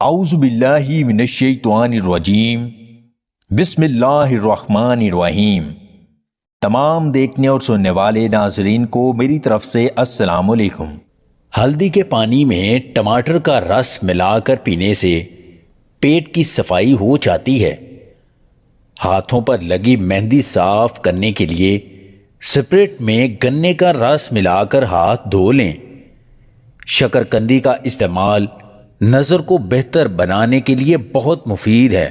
اعوذ باللہ من الشیطان الرجیم بسم اللہ الرحمن الرحیم۔ تمام دیکھنے اور سننے والے ناظرین کو میری طرف سے السلام علیکم۔ ہلدی کے پانی میں ٹماٹر کا رس ملا کر پینے سے پیٹ کی صفائی ہو جاتی ہے۔ ہاتھوں پر لگی مہندی صاف کرنے کے لیے سپرٹ میں گنے کا رس ملا کر ہاتھ دھو لیں۔ شکرکندی کا استعمال نظر کو بہتر بنانے کے لیے بہت مفید ہے۔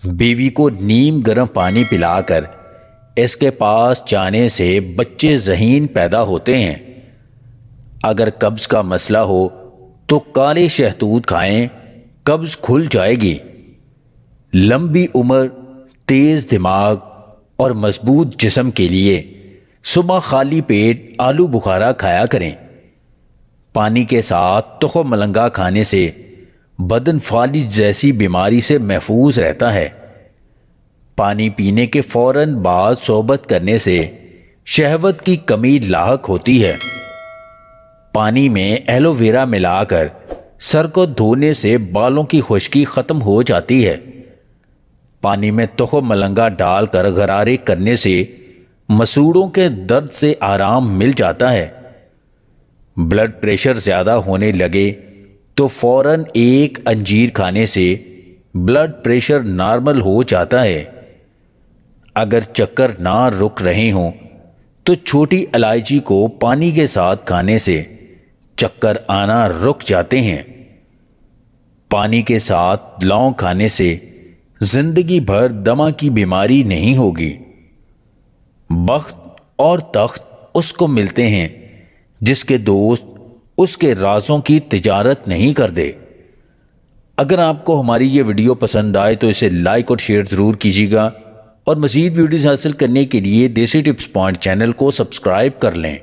بیوی کو نیم گرم پانی پلا کر اس کے پاس جانے سے بچے ذہین پیدا ہوتے ہیں۔ اگر قبض کا مسئلہ ہو تو کالے شہتوت کھائیں، قبض کھل جائے گی۔ لمبی عمر، تیز دماغ اور مضبوط جسم کے لیے صبح خالی پیٹ آلو بخارا کھایا کریں۔ پانی کے ساتھ تخم ملنگا کھانے سے بدن فالج جیسی بیماری سے محفوظ رہتا ہے۔ پانی پینے کے فوراً بعد صحبت کرنے سے شہوت کی کمی لاحق ہوتی ہے۔ پانی میں ایلو ویرا ملا کر سر کو دھونے سے بالوں کی خشکی ختم ہو جاتی ہے۔ پانی میں تخم ملنگا ڈال کر غرارے کرنے سے مسوڑوں کے درد سے آرام مل جاتا ہے۔ بلڈ پریشر زیادہ ہونے لگے تو فوراً ایک انجیر کھانے سے بلڈ پریشر نارمل ہو جاتا ہے۔ اگر چکر نہ رک رہے ہوں تو چھوٹی الائچی کو پانی کے ساتھ کھانے سے چکر آنا رک جاتے ہیں۔ پانی کے ساتھ لونگ کھانے سے زندگی بھر دمہ کی بیماری نہیں ہوگی۔ بخت اور تخت اس کو ملتے ہیں جس کے دوست اس کے رازوں کی تجارت نہیں کرتے۔ اگر آپ کو ہماری یہ ویڈیو پسند آئے تو اسے لائک اور شیئر ضرور کیجیے گا، اور مزید ویڈیوز حاصل کرنے کے لیے دیسی ٹپس پوائنٹ چینل کو سبسکرائب کر لیں۔